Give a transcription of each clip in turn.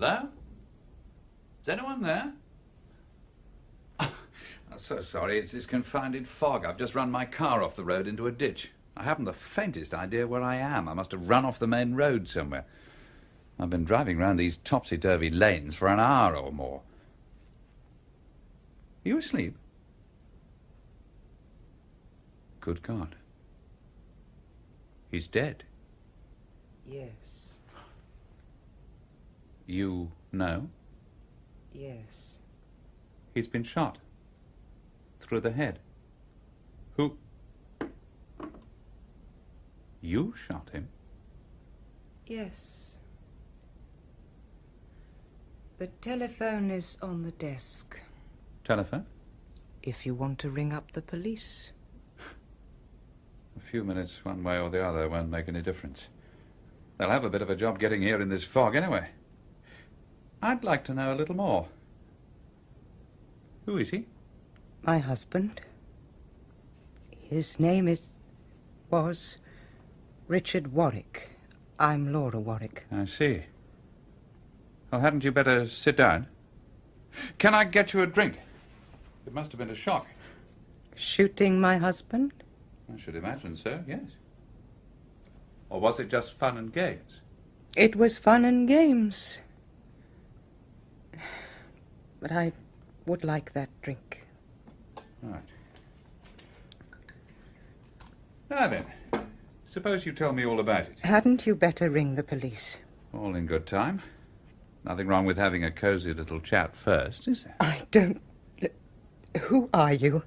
Hello? Is anyone there? I'm so sorry, it's this confounded fog. I've just run my car off the road into a ditch. I haven't the faintest idea where I am. I must have run off the main road somewhere. I've been driving round these topsy-turvy lanes for an hour or more. Are you asleep? Good God. He's dead. Yes. You know? Yes. He's been shot. Through the head. Who? You shot him? Yes. The telephone is on the desk. Telephone? If you want to ring up the police. A few minutes one way or the other won't make any difference. They'll have a bit of a job getting here in this fog anyway. I'd like to know a little more. Who is he? My husband. His name was Richard Warwick. I'm Laura Warwick. I see. Well, hadn't you better sit down? Can I get you a drink? It must have been a shock. Shooting my husband? I should imagine so, yes. Or was it just fun and games? It was fun and games. But I would like that drink. Right. Now then, suppose you tell me all about it. Hadn't you better ring the police? All in good time. Nothing wrong with having a cosy little chat first, is there? I don't... Who are you?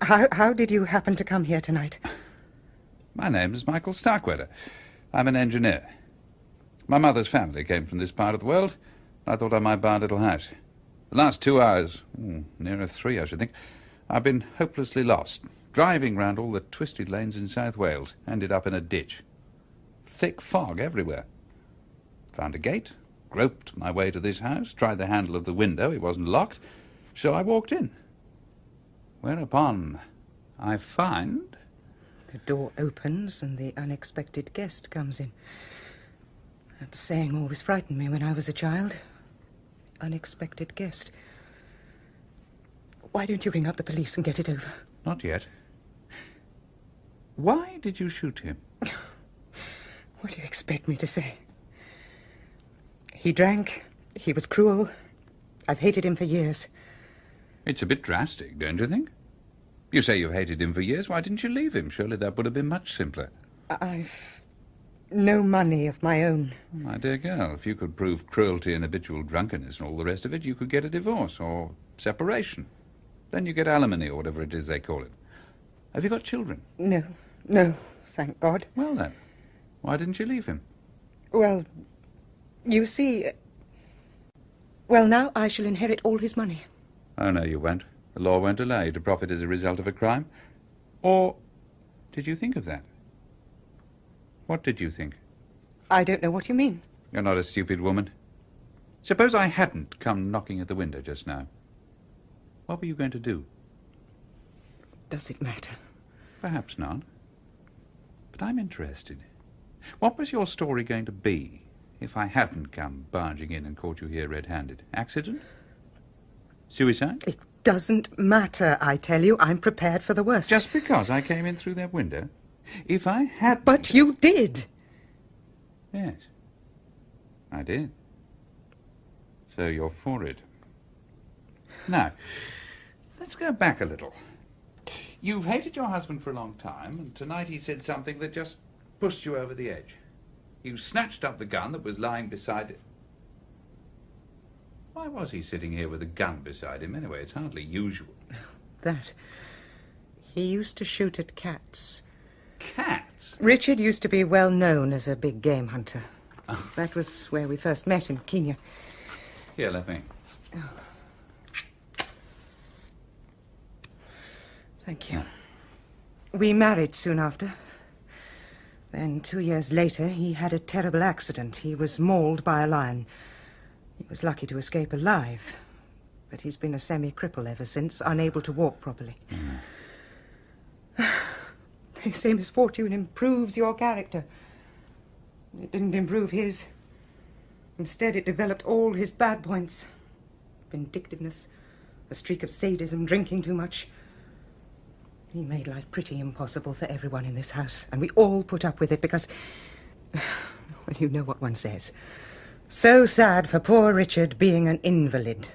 How did you happen to come here tonight? My name is Michael Starkweather. I'm an engineer. My mother's family came from this part of the world. I thought I might buy a little house. The last 2 hours, nearer 3, I should think, I've been hopelessly lost, driving round all the twisted lanes in South Wales, ended up in a ditch. Thick fog everywhere. Found a gate, groped my way to this house, tried the handle of the window, it wasn't locked, so I walked in. Whereupon I find... The door opens and the unexpected guest comes in. That saying always frightened me when I was a child. Unexpected guest. Why don't you ring up the police and get it over? Not yet. Why did you shoot him? What do you expect me to say? He drank. He was cruel. I've hated him for years. It's a bit drastic, don't you think? You say you've hated him for years. Why didn't you leave him? Surely that would have been much simpler. I've no money of my own. My dear girl, if you could prove cruelty and habitual drunkenness and all the rest of it, you could get a divorce or separation. Then you get alimony or whatever it is they call it. Have you got children? No, thank God. Well then, why didn't you leave him? Well, you see... Well, now I shall inherit all his money. Oh, no, you won't. The law won't allow you to profit as a result of a crime. Or did you think of that? What did you think? I don't know what you mean. You're not a stupid woman. Suppose I hadn't come knocking at the window just now. What were you going to do? Does it matter? Perhaps not. But I'm interested. What was your story going to be if I hadn't come barging in and caught you here red-handed? Accident? Suicide? It doesn't matter, I tell you. I'm prepared for the worst. Just because I came in through that window? If I had... But you did. Yes, I did. So you're for it. Now, let's go back a little. You've hated your husband for a long time, and tonight he said something that just pushed you over the edge. You snatched up the gun that was lying beside it. Why was he sitting here with a gun beside him anyway? It's hardly usual. That. He used to shoot at cats. Cats? Richard used to be well known as a big game hunter. Oh. That was where we first met in Kenya. Here, let me. Oh. Thank you. We married soon after. Then 2 years later, he had a terrible accident. He was mauled by a lion. He was lucky to escape alive, but he's been a semi-cripple ever since, unable to walk properly. They say misfortune improves your character. It didn't improve his. Instead, it developed all his bad points. Vindictiveness, a streak of sadism, drinking too much. He made life pretty impossible for everyone in this house, and we all put up with it because... well, you know what one says. So sad for poor Richard being an invalid.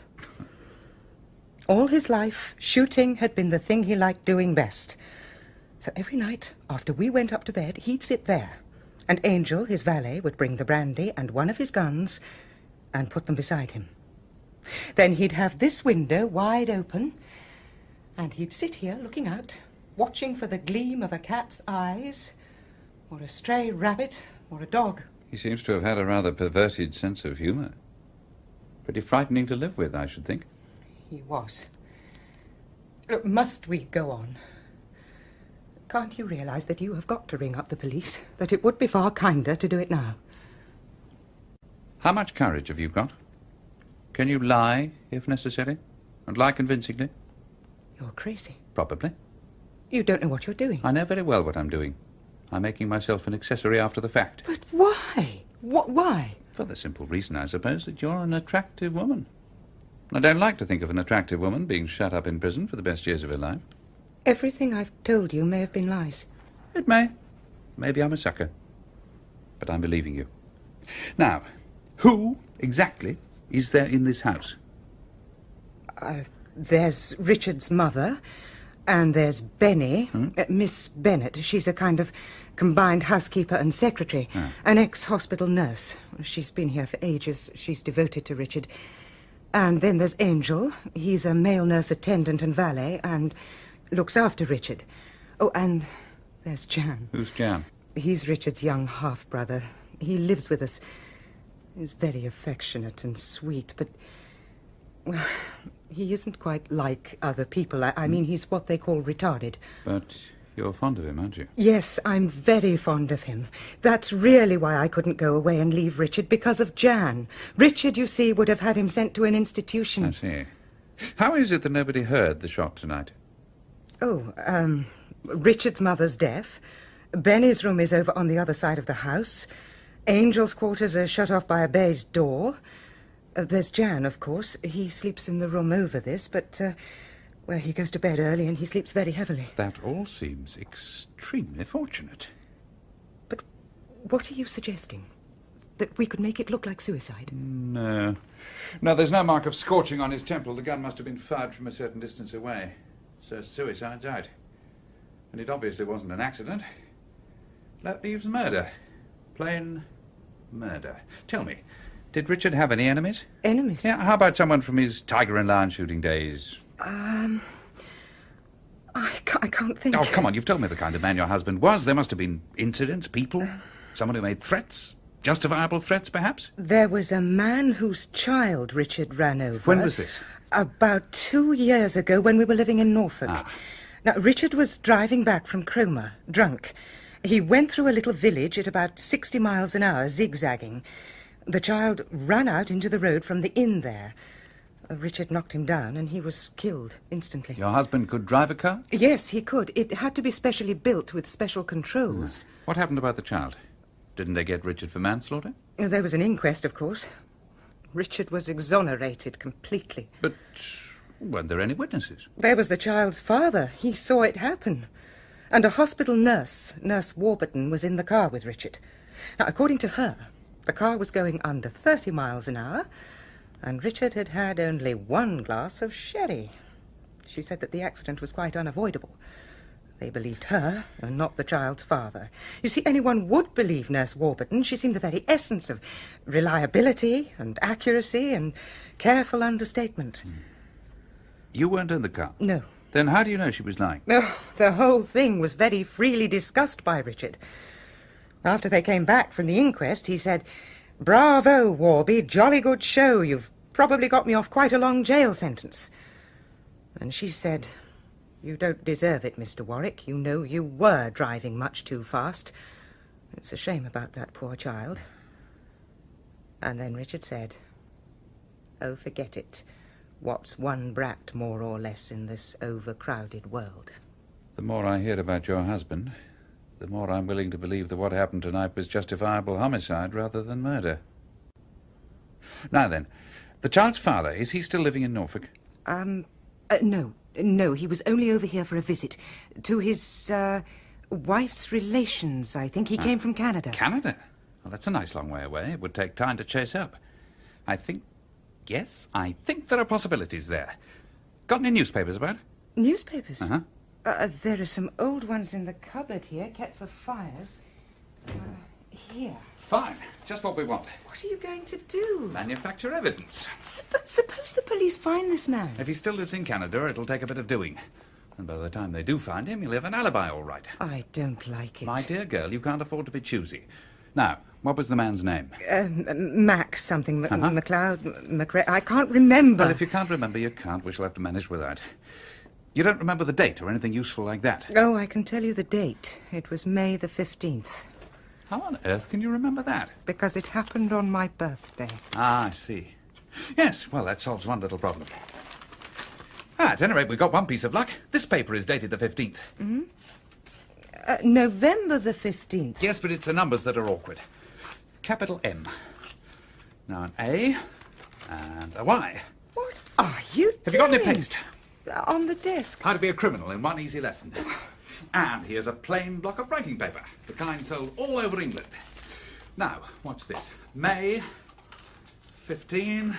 All his life, shooting had been the thing he liked doing best. So every night, after we went up to bed, he'd sit there, and Angel, his valet, would bring the brandy and one of his guns and put them beside him. Then he'd have this window wide open, and he'd sit here looking out, watching for the gleam of a cat's eyes, or a stray rabbit, or a dog. He seems to have had a rather perverted sense of humour. Pretty frightening to live with, I should think. He was. Look, must we go on? Can't you realise that you have got to ring up the police? That it would be far kinder to do it now? How much courage have you got? Can you lie, if necessary? And lie convincingly? You're crazy. Probably. You don't know what you're doing. I know very well what I'm doing. I'm making myself an accessory after the fact. But why? Why? For the simple reason, I suppose, that you're an attractive woman. I don't like to think of an attractive woman being shut up in prison for the best years of her life. Everything I've told you may have been lies. It may. Maybe I'm a sucker. But I'm believing you. Now, who exactly is there in this house? There's Richard's mother, and there's Benny, Miss Bennett. She's a kind of combined housekeeper and secretary, an ex-hospital nurse. She's been here for ages. She's devoted to Richard. And then there's Angel. He's a male nurse attendant and valet, and looks after Richard. Oh, and there's Jan. Who's Jan? He's Richard's young half-brother. He lives with us. He's very affectionate and sweet, but... well, he isn't quite like other people. I mean, he's what they call retarded. But you're fond of him, aren't you? Yes, I'm very fond of him. That's really why I couldn't go away and leave Richard, because of Jan. Richard, you see, would have had him sent to an institution. I see. How is it that nobody heard the shot tonight? Oh, Richard's mother's deaf. Benny's room is over on the other side of the house. Angel's quarters are shut off by a baize door. There's Jan, of course. He sleeps in the room over this, but, well, he goes to bed early and he sleeps very heavily. That all seems extremely fortunate. But what are you suggesting? That we could make it look like suicide? No. No, there's no mark of scorching on his temple. The gun must have been fired from a certain distance away. So suicide's out. And it obviously wasn't an accident. That leaves murder. Plain murder. Tell me, did Richard have any enemies? Enemies? Yeah, how about someone from his tiger and lion shooting days? I can't think. Oh, come on, you've told me the kind of man your husband was. There must have been incidents, people, someone who made threats. Justifiable threats, perhaps? There was a man whose child Richard ran over. When was this? About 2 years ago, when we were living in Norfolk. Now, Richard was driving back from Cromer, drunk. He went through a little village at about 60 miles an hour, zigzagging. The child ran out into the road from the inn there. Richard knocked him down and he was killed instantly. Your husband could drive a car? Yes, he could. It had to be specially built with special controls. What happened about the child? Didn't they get Richard for manslaughter? There was an inquest, of course. Richard was exonerated completely. But weren't there any witnesses? There was the child's father. He saw it happen. And a hospital nurse, Nurse Warburton, was in the car with Richard. Now, according to her, the car was going under 30 miles an hour, and Richard had had only 1 glass of sherry. She said that the accident was quite unavoidable. They believed her, and not the child's father. You see, anyone would believe Nurse Warburton. She seemed the very essence of reliability and accuracy and careful understatement. You weren't in the car? No. Then how do you know she was lying? Oh, the whole thing was very freely discussed by Richard. After they came back from the inquest, he said, "Bravo, Warby, jolly good show. You've probably got me off quite a long jail sentence." And she said, "You don't deserve it, Mr. Warwick. You know you were driving much too fast. It's a shame about that poor child." And then Richard said, "Oh, forget it. What's one brat more or less in this overcrowded world?" The more I hear about your husband, the more I'm willing to believe that what happened tonight was justifiable homicide rather than murder. Now then, the child's father, is he still living in Norfolk? No, he was only over here for a visit. To his, wife's relations, I think. He came from Canada. Canada? Well, that's a nice long way away. It would take time to chase up. I think there are possibilities there. Got any newspapers about? Newspapers? Uh-huh. There are some old ones in the cupboard here, kept for fires. Here. Fine. Just what we want. What are you going to do? Manufacture evidence. Suppose the police find this man. If he still lives in Canada, it'll take a bit of doing. And by the time they do find him, he'll have an alibi all right. I don't like it. My dear girl, you can't afford to be choosy. Now, what was the man's name? Mac something. MacLeod, McRae. I can't remember. Well, if you can't remember, you can't. We shall have to manage without. You don't remember the date or anything useful like that? Oh, I can tell you the date. It was May the 15th. How on earth can you remember that? Because it happened on my birthday. Ah, I see. Yes, well, that solves one little problem. At any rate, we've got one piece of luck. This paper is dated the 15th. Mm-hmm. November the 15th. Yes, but it's the numbers that are awkward. Capital M. Now an A and a Y. What are you doing? Have you got any paste? On the desk. How to be a criminal in one easy lesson. And here's a plain block of writing paper, the kind sold all over England. Now, watch this. May 15,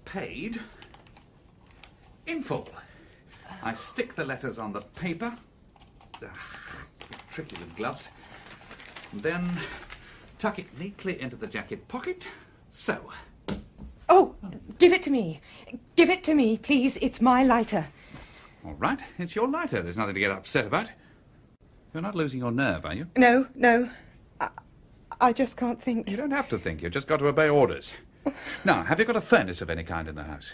paid, in full. I stick the letters on the paper. Tricky with gloves. And then tuck it neatly into the jacket pocket. So. Oh, give it to me. Give it to me, please. It's my lighter. All right, it's your lighter. There's nothing to get upset about. You're not losing your nerve, are you? No. I just can't think. You don't have to think. You've just got to obey orders. Now, have you got a furnace of any kind in the house?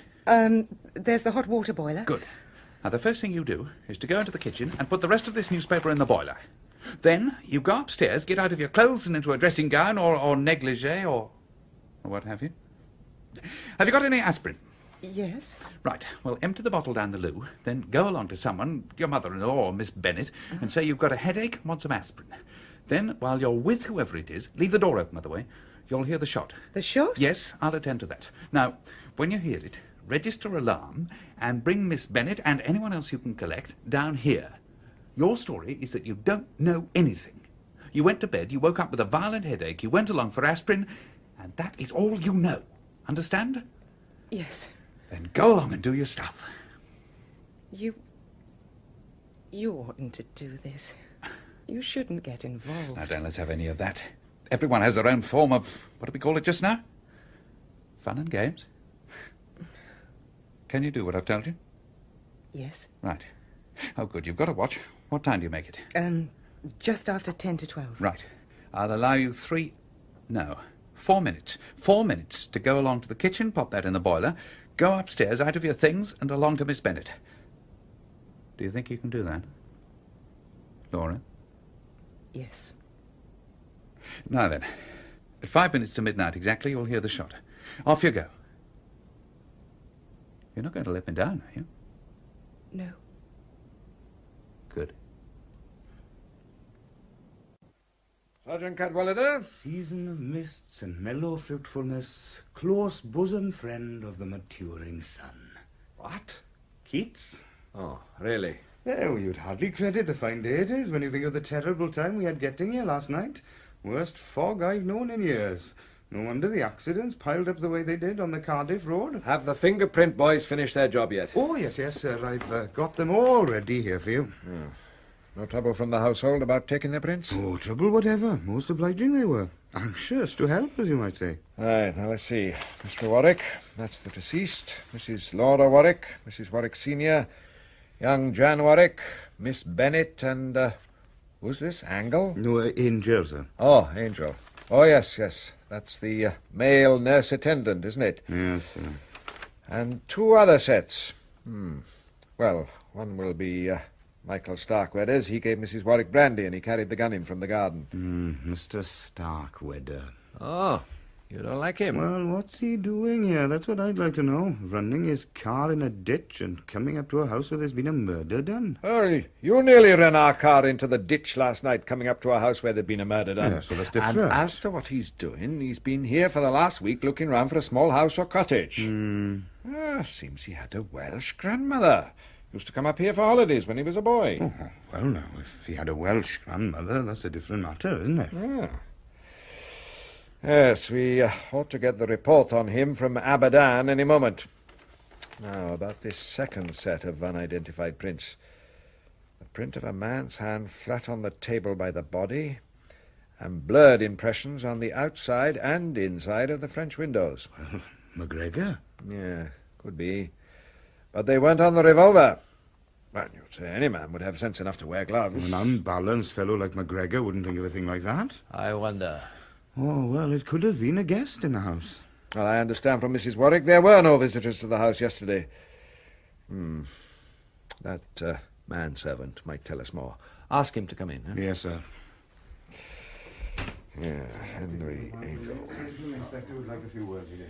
There's the hot water boiler. Good. Now, the first thing you do is to go into the kitchen and put the rest of this newspaper in the boiler. Then you go upstairs, get out of your clothes and into a dressing gown or negligee or what have you. Have you got any aspirin? Yes. Right. Well, empty the bottle down the loo, then go along to someone, your mother-in-law or Miss Bennet, and say you've got a headache and want some aspirin. Then, while you're with whoever it is, leave the door open, by the way, you'll hear the shot. The shot? Yes, I'll attend to that. Now, when you hear it, register alarm and bring Miss Bennet and anyone else you can collect down here. Your story is that you don't know anything. You went to bed, you woke up with a violent headache, you went along for aspirin, and that is all you know. Understand? Yes. Then go along and do your stuff. You oughtn't to do this. You shouldn't get involved. Now, don't let's have any of that. Everyone has their own form of, what do we call it just now? Fun and games. Can you do what I've told you? Yes. Right. Oh, good. You've got a watch. What time do you make it? Just after 10 to 12. Right. I'll allow you 4 minutes. 4 minutes to go along to the kitchen, pop that in the boiler, go upstairs, out of your things, and along to Miss Bennet. Do you think you can do that? Laura? Yes. Now then, at 5 minutes to midnight exactly, you'll hear the shot. Off you go. You're not going to let me down, are you? No. Good. Sergeant Cadwallader, season of mists and mellow fruitfulness, close bosom friend of the maturing sun. What? Keats? Oh, really? Oh, you'd hardly credit the fine day it is when you think of the terrible time we had getting here last night. Worst fog I've known in years. No wonder the accidents piled up the way they did on the Cardiff road. Have the fingerprint boys finished their job yet? Oh, yes, sir. I've got them all ready here for you. No trouble from the household about taking their prints? No trouble whatever. Most obliging they were. Anxious to help, as you might say. Right, now let's see. Mr. Warwick, that's the deceased. Mrs. Laura Warwick, Mrs. Warwick Sr., young Jan Warwick, Miss Bennet, and, who's this, Angle? No, Angel, sir. Oh, Angel. Oh, yes. That's the male nurse attendant, isn't it? Yes, sir. And 2 other sets. Well, one will be Michael Starkweather's. He gave Mrs. Warwick brandy and he carried the gun in from the garden. Mr. Starkweather. Oh, You don't like him? Well, what's he doing here? That's what I'd like to know. Running his car in a ditch and coming up to a house where there's been a murder done. Oh, you nearly ran our car into the ditch last night coming up to a house where there'd been a murder done. Yes, well, that's different. And as to what he's doing, he's been here for the last week looking round for a small house or cottage. Seems he had a Welsh grandmother. Used to come up here for holidays when he was a boy. Oh, well, now, if he had a Welsh grandmother, that's a different matter, isn't it? Ah. Yes, we ought to get the report on him from Abadan any moment. Now, about this second set of unidentified prints. The print of a man's hand flat on the table by the body, and blurred impressions on the outside and inside of the French windows. Well, McGregor? Yeah, could be. But they weren't on the revolver. Well, you'd say any man would have sense enough to wear gloves. An unbalanced fellow like McGregor wouldn't think of a thing like that. I wonder. Oh, well, it could have been a guest in the house. Well, I understand from Mrs. Warwick there were no visitors to the house yesterday. That manservant might tell us more. Ask him to come in. Huh? Yes, sir. Yeah, Henry Angel. The inspector would like a few words with you.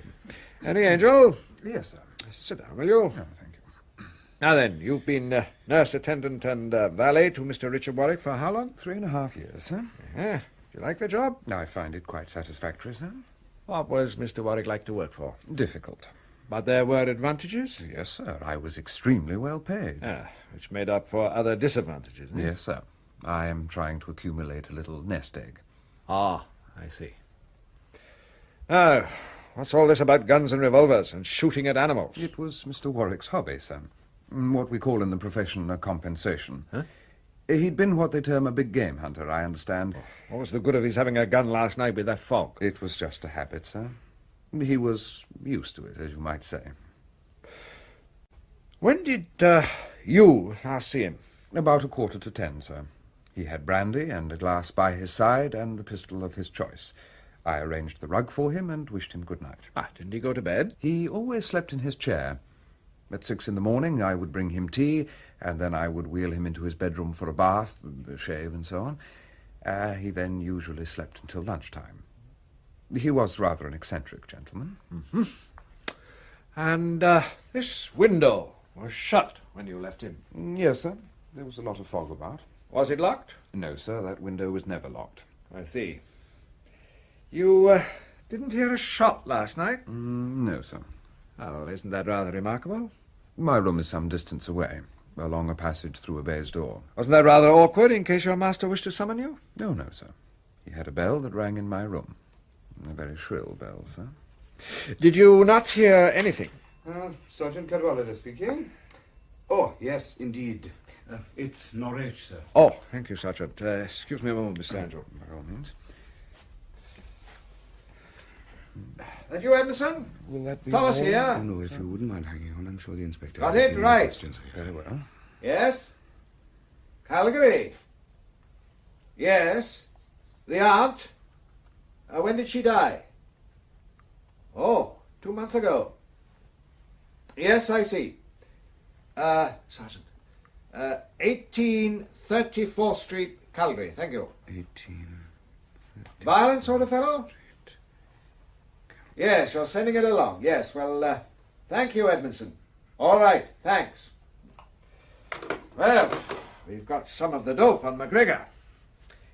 Henry Angel, Yes, sir. sit down, will you? Oh, thank you. Now then, you've been nurse attendant and valet to Mr. Richard Warwick for how long? 3.5 years, sir. Yeah. Do you like the job? I find it quite satisfactory, sir. What was Mr. Warwick like to work for? Difficult. But there were advantages? Yes, sir. I was extremely well paid. Which made up for other disadvantages. Eh? Yes, sir. I am trying to accumulate a little nest egg. Ah, I see. Now, what's all this about guns and revolvers and shooting at animals? It was Mr. Warwick's hobby, sir. What we call in the profession a compensation. Huh? He'd been what they term a big game hunter, I understand. What was the good of his having a gun last night with that fog? It was just a habit, sir. He was used to it, as you might say. When did you last see him? About 9:45, sir. He had brandy and a glass by his side and the pistol of his choice. I arranged the rug for him and wished him good night. Didn't he go to bed? He always slept in his chair. At 6 a.m, I would bring him tea, and then I would wheel him into his bedroom for a bath, a shave, and so on. He then usually slept until lunchtime. He was rather an eccentric gentleman. Mm-hmm. And this window was shut when you left him? Yes, sir. There was a lot of fog about. Was it locked? No, sir. That window was never locked. I see. You didn't hear a shot last night? No, sir. Well, isn't that rather remarkable? My room is some distance away, along a passage through a baize door. Wasn't that rather awkward in case your master wished to summon you? No, no, sir. He had a bell that rang in my room. A very shrill bell, sir. Did you not hear anything? Sergeant Cadwallader speaking. Oh, yes, indeed. It's Norwich, sir. Oh, thank you, Sergeant. Excuse me a moment, Mr. Angel. By all means. That you, Emerson? Will that be Thomas all? here. Oh, no, if you wouldn't mind hanging on, I'm sure the inspector... Got has a it? few more Right. questions for you. Very well. Yes? Calgary? Yes? The aunt? When did she die? Oh, 2 months ago. Yes, I see. Sergeant. 18 34th Street, Calgary. Thank you. 18... Violent sort of fellow? Yes, you're sending it along. Yes, well, thank you, Edmondson. All right, thanks. Well, we've got some of the dope on McGregor.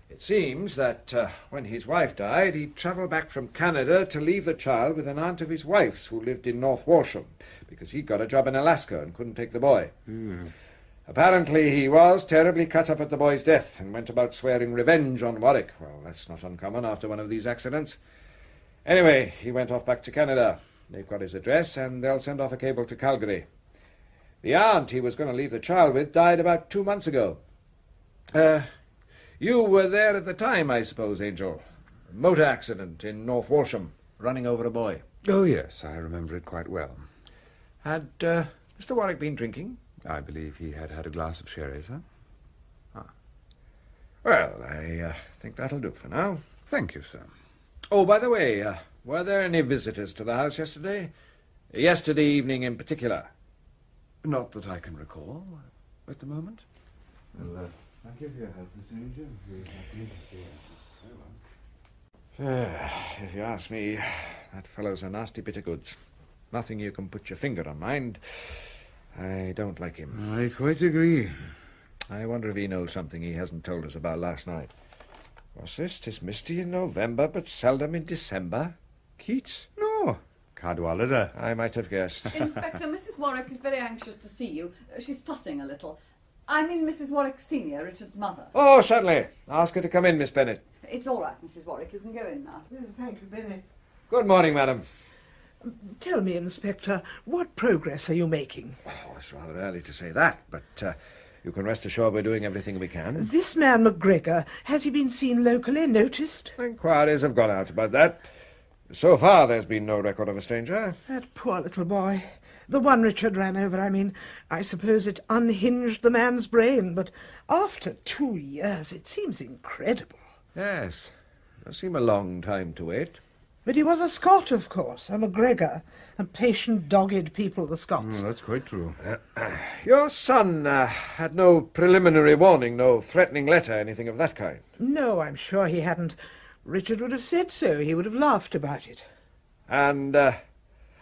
It seems that when his wife died, he travelled back from Canada to leave the child with an aunt of his wife's who lived in North Walsham, because he'd got a job in Alaska and couldn't take the boy. Apparently he was terribly cut up at the boy's death and went about swearing revenge on Warwick. Well, that's not uncommon after one of these accidents. Anyway, he went off back to Canada. They've got his address, and they'll send off a cable to Calgary. The aunt he was going to leave the child with died about 2 months ago. You were there at the time, I suppose, Angel. A motor accident in North Walsham, running over a boy. Oh, yes, I remember it quite well. Had Mr. Warwick been drinking? I believe he had had a glass of sherry, sir. Well, I think that'll do for now. Thank you, sir. Oh, by the way, were there any visitors to the house yesterday? Yesterday evening in particular? Not that I can recall at the moment. Well, thank you for your help, Mr. Angel. If you ask me, that fellow's a nasty bit of goods. Nothing you can put your finger on, mind. I don't like him. I quite agree. I wonder if he knows something he hasn't told us about last night. What's this? 'Tis misty in November, but seldom in December. Keats? No, Cadwallader. I might have guessed. Inspector, Mrs. Warwick is very anxious to see you. She's fussing a little. I mean Mrs. Warwick Senior, Richard's mother. Oh, certainly. Ask her to come in, Miss Bennet. It's all right, Mrs. Warwick. You can go in now. Thank you, Benny. Good morning, madam. Tell me, Inspector, what progress are you making? Oh, it's rather early to say that, but you can rest assured we're doing everything we can. This man McGregor, has he been seen locally, noticed? Inquiries have gone out about that. So far, there's been no record of a stranger. That poor little boy. The one Richard ran over, I mean. I suppose it unhinged the man's brain, but after 2 years, it seems incredible. Yes, it does seem a long time to wait. But he was a Scot, of course, a McGregor, and patient, dogged people, the Scots. Oh, that's quite true. Your son had no preliminary warning, no threatening letter, anything of that kind? No, I'm sure he hadn't. Richard would have said so. He would have laughed about it. And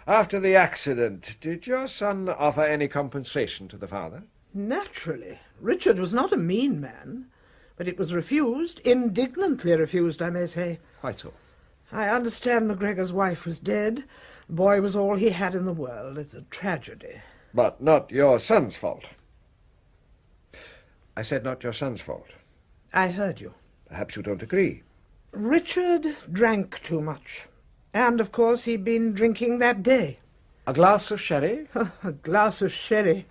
after the accident, did your son offer any compensation to the father? Naturally. Richard was not a mean man, but it was refused, indignantly refused, I may say. Quite so. I understand McGregor's wife was dead. The boy was all he had in the world. It's a tragedy. But not your son's fault. I said not your son's fault. I heard you. Perhaps you don't agree. Richard drank too much. And, of course, he'd been drinking that day. A glass of sherry? A glass of sherry.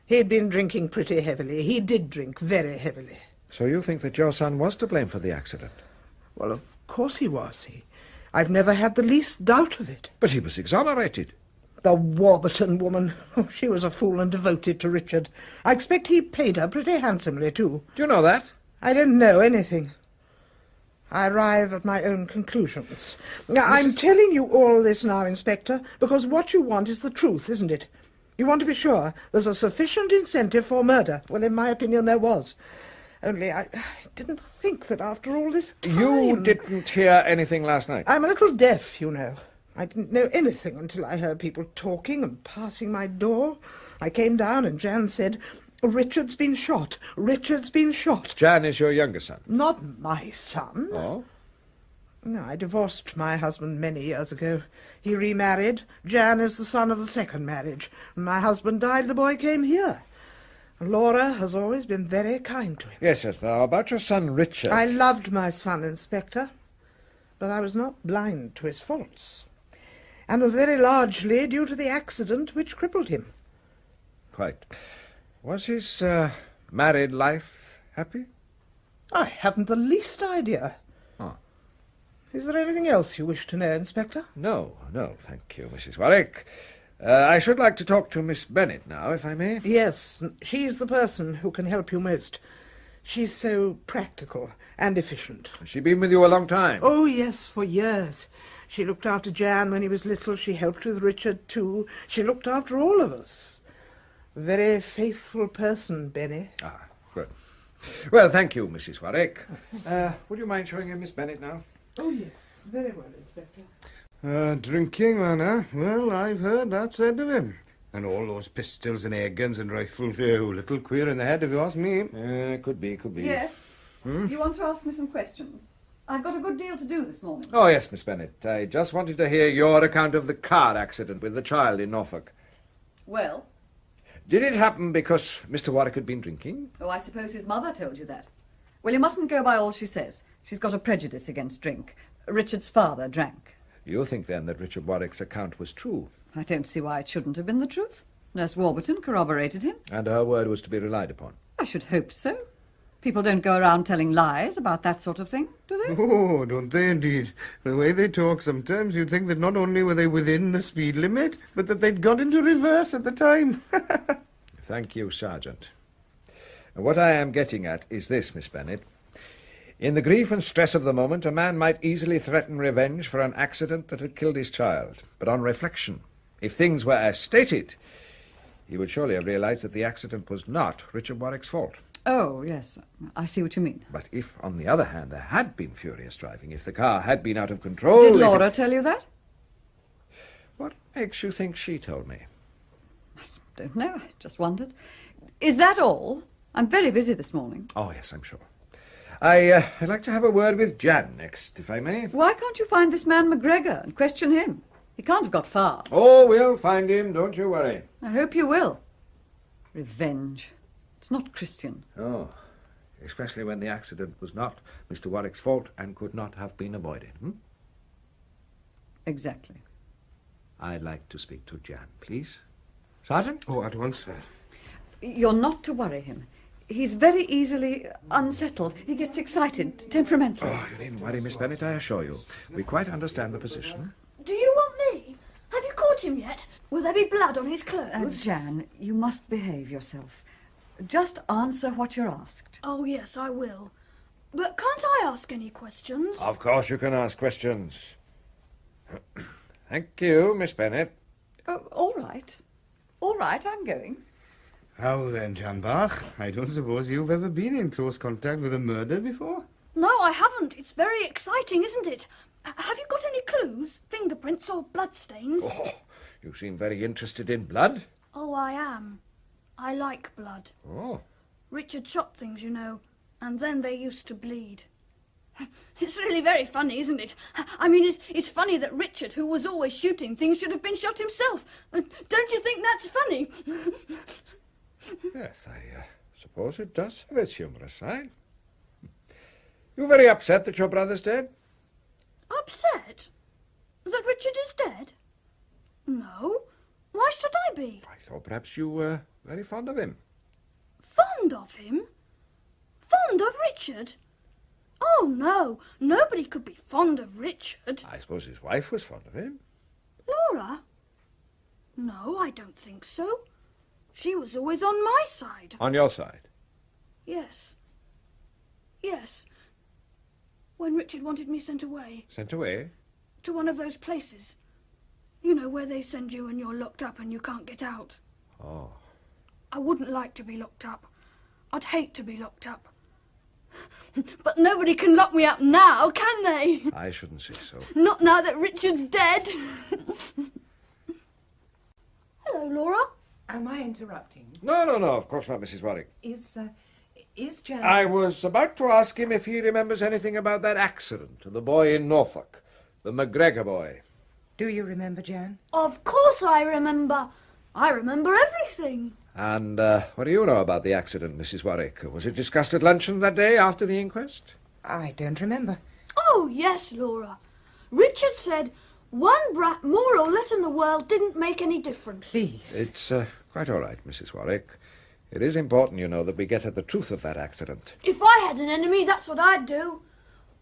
He'd been drinking pretty heavily. He did drink very heavily. So you think that your son was to blame for the accident? Well, of course he was. I've never had the least doubt of it. But he was exonerated. The Warburton woman. Oh, she was a fool and devoted to Richard. I expect he paid her pretty handsomely, too. Do you know that? I don't know anything. I arrive at my own conclusions. Now, I'm telling you all this now, Inspector, because what you want is the truth, isn't it? You want to be sure there's a sufficient incentive for murder. Well, in my opinion, there was. Only I didn't think that after all this time... You didn't hear anything last night? I'm a little deaf, you know. I didn't know anything until I heard people talking and passing my door. I came down and Jan said, "Richard's been shot. Richard's been shot." Jan is your younger son? Not my son. Oh? No, I divorced my husband many years ago. He remarried. Jan is the son of the second marriage. When my husband died, the boy came here. Laura has always been very kind to him. Yes. Now, about your son Richard... I loved my son, Inspector, but I was not blind to his faults, and was very largely due to the accident which crippled him. Quite. Was his married life happy? I haven't the least idea. Oh. Is there anything else you wish to know, Inspector? No, thank you, Mrs. Warwick. I should like to talk to Miss Bennet now, if I may. Yes, she's the person who can help you most. She's so practical and efficient. Has she been with you a long time? Oh, yes, for years. She looked after Jan when he was little. She helped with Richard, too. She looked after all of us. A very faithful person, Benny. Ah, good. Well, thank you, Mrs. Warwick. Would you mind showing in Miss Bennet now? Oh, yes, very well, Inspector. Drinking, man, huh? Well, I've heard that said of him. And all those pistols and air guns and rifles, a little queer in the head, if you ask me. Could be. Yes? You want to ask me some questions? I've got a good deal to do this morning. Oh, yes, Miss Bennet. I just wanted to hear your account of the car accident with the child in Norfolk. Well? Did it happen because Mr. Warwick had been drinking? Oh, I suppose his mother told you that. Well, you mustn't go by all she says. She's got a prejudice against drink. Richard's father drank. You think, then, that Richard Warwick's account was true? I don't see why it shouldn't have been the truth. Nurse Warburton corroborated him. And her word was to be relied upon? I should hope so. People don't go around telling lies about that sort of thing, do they? Oh, don't they indeed? The way they talk sometimes, you'd think that not only were they within the speed limit, but that they'd got into reverse at the time. Thank you, Sergeant. And what I am getting at is this, Miss Bennet. In the grief and stress of the moment, a man might easily threaten revenge for an accident that had killed his child. But on reflection, if things were as stated, he would surely have realized that the accident was not Richard Warwick's fault. Oh, yes. I see what you mean. But if, on the other hand, there had been furious driving, if the car had been out of control... Did Laura tell you that? What makes you think she told me? I don't know, I just wondered. Is that all? I'm very busy this morning. Oh, yes, I'm sure. I'd like to have a word with Jan next, if I may. Why can't you find this man McGregor and question him? He can't have got far. Oh, we'll find him, don't you worry. I hope you will. Revenge. It's not Christian. Oh, especially when the accident was not Mr. Warwick's fault and could not have been avoided. Exactly. I'd like to speak to Jan, please. Sergeant? Oh, at once, sir. You're not to worry him. He's very easily unsettled. He gets excited, temperamental. Oh, you needn't worry, Miss Bennet, I assure you. We quite understand the position. Do you want me? Have you caught him yet? Will there be blood on his clothes? Jan, you must behave yourself. Just answer what you're asked. Oh, yes, I will. But can't I ask any questions? Of course you can ask questions. Thank you, Miss Bennet. Oh, all right. All right, I'm going. How then, Jan Bach? I don't suppose you've ever been in close contact with a murder before? No, I haven't. It's very exciting, isn't it? Have you got any clues? Fingerprints or bloodstains? Oh, you seem very interested in blood. Oh, I am. I like blood. Oh. Richard shot things, you know, and then they used to bleed. It's really very funny, isn't it? I mean, it's funny that Richard, who was always shooting things, should have been shot himself. Don't you think that's funny? Yes, I suppose it does have its humorous side. You're very upset that your brother's dead? Upset? That Richard is dead? No. Why should I be? I thought perhaps you were very fond of him. Fond of him? Fond of Richard? Oh, no. Nobody could be fond of Richard. I suppose his wife was fond of him. Laura? No, I don't think so. She was always on my side. On your side? Yes. Yes. When Richard wanted me sent away. Sent away? To one of those places. You know, where they send you and you're locked up and you can't get out. Oh. I wouldn't like to be locked up. I'd hate to be locked up. But nobody can lock me up now, can they? I shouldn't say so. Not now that Richard's dead. Hello, Laura. Am I interrupting? No, of course not, Mrs. Warwick. Is Jan... I was about to ask him if he remembers anything about that accident to the boy in Norfolk, the McGregor boy. Do you remember, Jan? Of course I remember. I remember everything. And what do you know about the accident, Mrs. Warwick? Was it discussed at luncheon that day after the inquest? I don't remember. Oh, yes, Laura. Richard said one brat more or less in the world didn't make any difference. Please. It's quite all right, Mrs. Warwick. It is important, you know, that we get at the truth of that accident. If I had an enemy, that's what I'd do.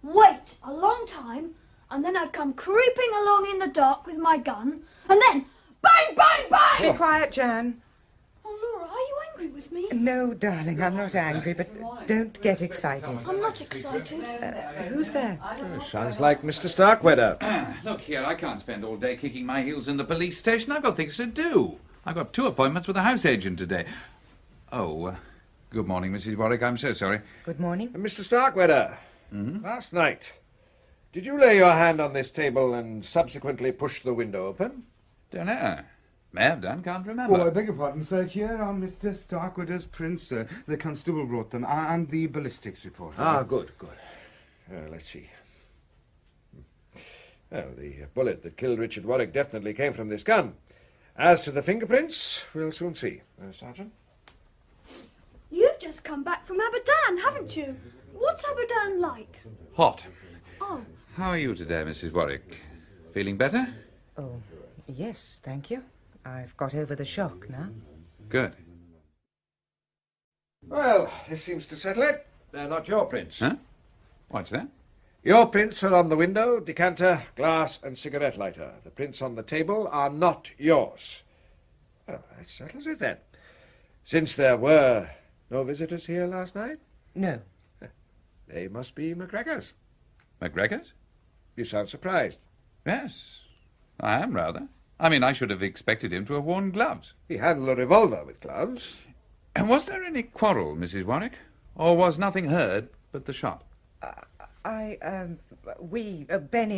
Wait a long time, and then I'd come creeping along in the dark with my gun, and then bang, bang, bang! Be quiet, Jan. Oh, Laura, are you angry with me? No, darling, I'm not angry, but don't get excited. I'm not excited. Who's there? Sounds like Mr. Starkweather. Look here, I can't spend all day kicking my heels in the police station. I've got things to do. I've got 2 appointments with the house agent today. Oh, good morning, Mrs. Warwick. I'm so sorry. Good morning. Mr. Starkweather, last night, did you lay your hand on this table and subsequently push the window open? Don't know. May have done, can't remember. Oh, I beg your pardon, sir. Here are Mr. Starkweather's prints, sir. The constable brought them, and the ballistics report. Ah, good. Let's see. Well, the bullet that killed Richard Warwick definitely came from this gun. As to the fingerprints, we'll soon see. Sergeant? You've just come back from Abadan, haven't you? What's Abadan like? Hot. Oh, How are you today, Mrs. Warwick? Feeling better? Oh, yes, thank you. I've got over the shock now. Good. Well, this seems to settle it. They're not your prints. Huh? What's that? Your prints are on the window, decanter, glass, and cigarette lighter. The prints on the table are not yours. Well, that settles it then. Since there were no visitors here last night, No. they must be McGregor's. McGregor's? You sound surprised. Yes, I am rather. I mean, I should have expected him to have worn gloves. He handled a revolver with gloves. And was there any quarrel, Mrs. Warwick? Or was nothing heard but the shot? Benny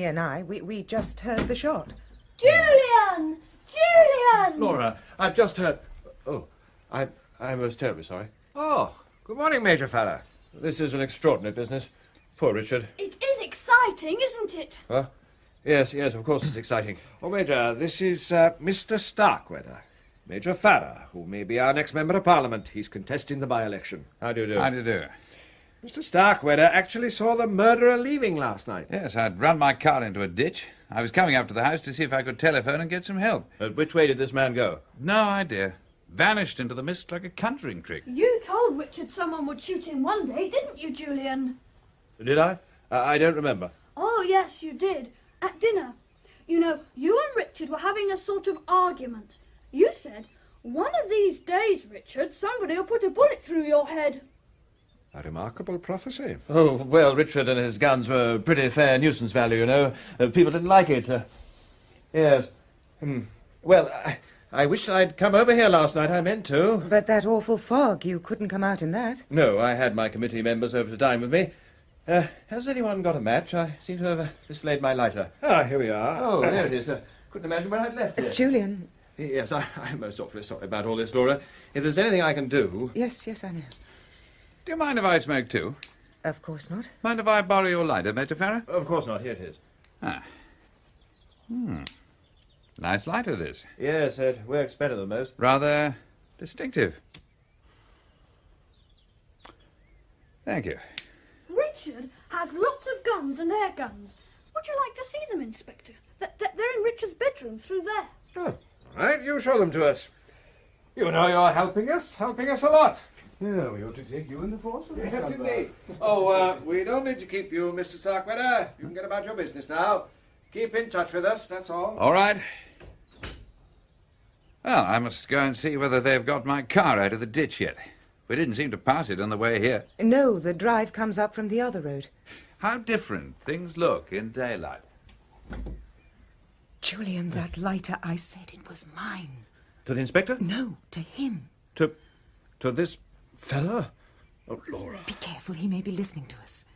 and I, we just heard the shot. Julian! Julian! Julian! Laura, I've just heard... Oh, I'm most terribly sorry. Oh, good morning, Major Farrer. This is an extraordinary business. Poor Richard. It is exciting, isn't it? Huh? Yes, of course it's exciting. Oh, Major, this is Mr. Starkweather. Major Farrer, who may be our next Member of Parliament. He's contesting the by-election. How do you do? How do you do? Mr. Starkweather actually saw the murderer leaving last night. Yes, I'd run my car into a ditch. I was coming up to the house to see if I could telephone and get some help. Which way did this man go? No idea. Vanished into the mist like a conjuring trick. You told Richard someone would shoot him one day, didn't you, Julian? Did I? I don't remember. Oh, yes, you did. At dinner. You know, you and Richard were having a sort of argument. You said, "One of these days, Richard, somebody will put a bullet through your head." A remarkable prophecy. Oh, well, Richard and his guns were pretty fair nuisance value, you know. People didn't like it. Yes. Well, I wish I'd come over here last night. I meant to. But that awful fog, you couldn't come out in that. No, I had my committee members over to dine with me. Has anyone got a match? I seem to have mislaid my lighter. Ah, here we are. Oh, there it is. Couldn't imagine where I'd left it. Julian. Yes, I'm most awfully sorry about all this, Laura. If there's anything I can do... Yes, I know. Do you mind if I smoke too? Of course not. Mind if I borrow your lighter, Major Farrer? Of course not. Here it is. Ah. Nice lighter, this. Yes, it works better than most. Rather distinctive. Thank you. Richard has lots of guns and air guns. Would you like to see them, Inspector? They're in Richard's bedroom through there. Oh, all right, you show them to us. You know you're helping us a lot. Yeah, we ought to take you in the force. Yes, indeed. Oh, we don't need to keep you, Mr. Starkweather. You can get about your business now. Keep in touch with us, that's all. All right. Well, I must go and see whether they've got my car out of the ditch yet. We didn't seem to pass it on the way here. No, the drive comes up from the other road. How different things look in daylight. Julian, that lighter, I said it was mine. To the inspector? No, to him. To this fella? Oh, Laura. Be careful, he may be listening to us.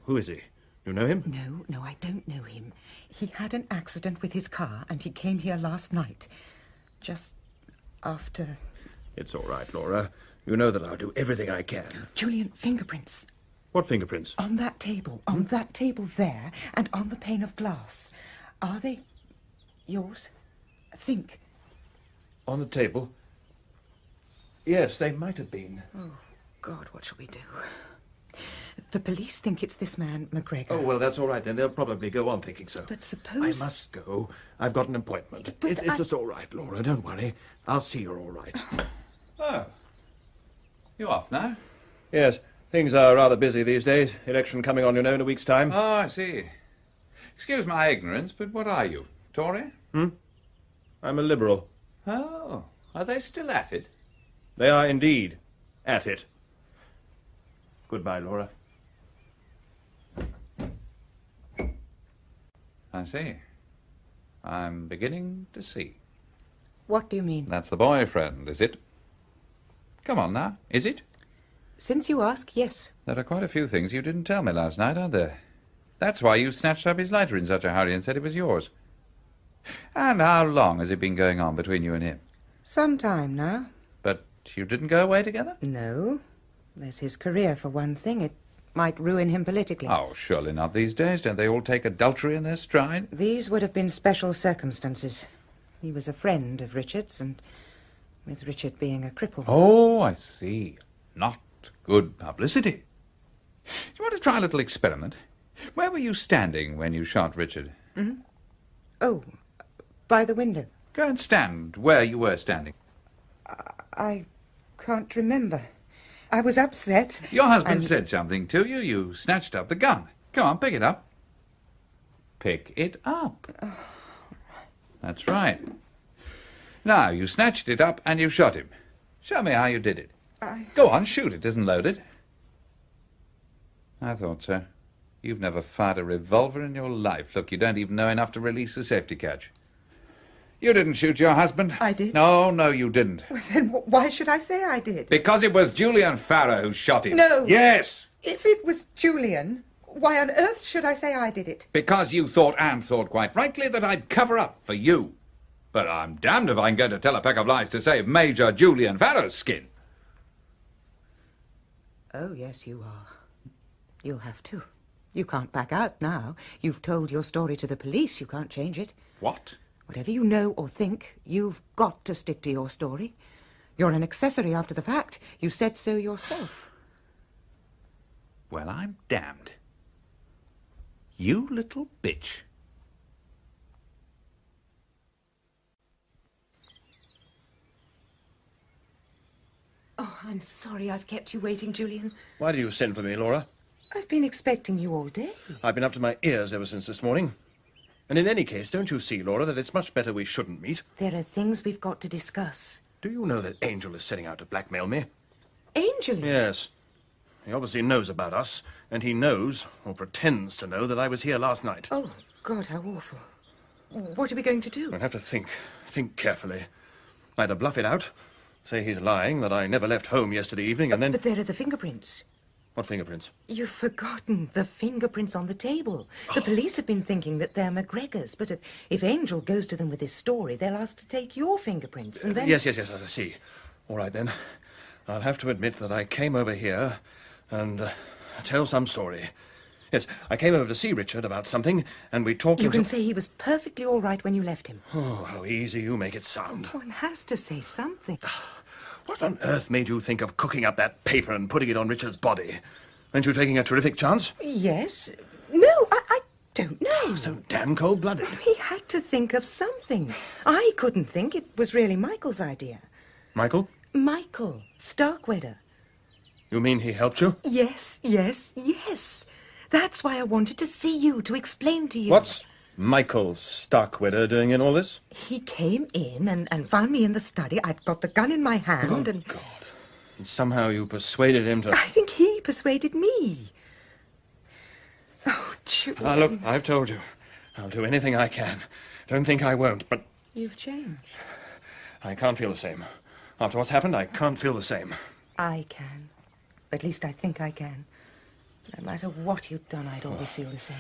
Who is he? You know him? No, I don't know him. He had an accident with his car and he came here last night. Just after... It's all right, Laura. You know that I'll do everything I can. Julian, fingerprints. What fingerprints? On that table there, and on the pane of glass. Are they yours? Think. On the table? Yes, they might have been. Oh, God, what shall we do? The police think it's this man, McGregor. Oh, well, that's all right then. They'll probably go on thinking so. But suppose... I must go. I've got an appointment. It's just all right, Laura. Don't worry. I'll see you're all right. Oh. You off now? Yes. Things are rather busy these days. Election coming on, you know, in a week's time. Oh, I see. Excuse my ignorance, but what are you? Tory? I'm a Liberal. Oh, are they still at it? They are indeed at it. Goodbye, Laura. I see. I'm beginning to see. What do you mean? That's the boyfriend, is it? Come on now, is it? Since you ask, yes. There are quite a few things you didn't tell me last night, aren't there? That's why you snatched up his lighter in such a hurry and said it was yours. And how long has it been going on between you and him? Some time now. But you didn't go away together? No. There's his career, for one thing. It might ruin him politically. Oh, surely not these days. Don't they all take adultery in their stride? These would have been special circumstances. He was a friend of Richard's, and with Richard being a cripple. Oh, I see. Not good publicity. You want to try a little experiment? Where were you standing when you shot Richard? Oh, by the window. Go and stand where you were standing. I can't remember. I was upset. Your husband said something to you. You snatched up the gun. Come on, pick it up. Pick it up. That's right. Now, you snatched it up and you shot him. Show me how you did it. Go on, shoot. It isn't loaded. I thought so. You've never fired a revolver in your life. Look, you don't even know enough to release a safety catch. You didn't shoot your husband. I did. No, you didn't. Well, then why should I say I did? Because it was Julian Farrer who shot him. No. Yes. If it was Julian, why on earth should I say I did it? Because you thought, and thought quite rightly, that I'd cover up for you. But I'm damned if I'm going to tell a pack of lies to save Major Julian Farrow's skin. Oh, yes, you are. You'll have to. You can't back out now. You've told your story to the police. You can't change it. What? Whatever you know or think, you've got to stick to your story. You're an accessory after the fact. You said so yourself. Well, I'm damned. You little bitch. Oh, I'm sorry I've kept you waiting, Julian. Why did you send for me, Laura? I've been expecting you all day. I've been up to my ears ever since this morning. And in any case, don't you see, Laura, that it's much better we shouldn't meet? There are things we've got to discuss. Do you know that Angel is setting out to blackmail me? Angel is? Yes. He obviously knows about us, and he knows, or pretends to know, that I was here last night. Oh, God, how awful. What are we going to do? I'll have to think carefully. Either bluff it out, say he's lying, that I never left home yesterday evening, and then... But there are the fingerprints. What fingerprints? You've forgotten the fingerprints on the table. The police have been thinking that they're McGregor's, but if Angel goes to them with his story, they'll ask to take your fingerprints, and then... Yes, I see. All right, then. I'll have to admit that I came over here and tell some story. Yes, I came over to see Richard about something, and we talked... You can say he was perfectly all right when you left him. Oh, how easy you make it sound. One has to say something. What on earth made you think of cooking up that paper and putting it on Richard's body? Weren't you taking a terrific chance? Yes. No, I don't know. So damn cold-blooded. He had to think of something. I couldn't think. It was really Michael's idea. Michael? Michael Starkweather. You mean he helped you? Yes. That's why I wanted to see you, to explain to you. What's Michael Starkweather doing in all this? He came in and found me in the study. I'd got the gun in my hand and... God. And somehow you persuaded him to... I think he persuaded me. Oh, Julian. Ah, look, I've told you. I'll do anything I can. Don't think I won't, but... You've changed. I can't feel the same. After what's happened, I can't feel the same. I can. At least I think I can. No matter what you'd done, I'd always feel the same.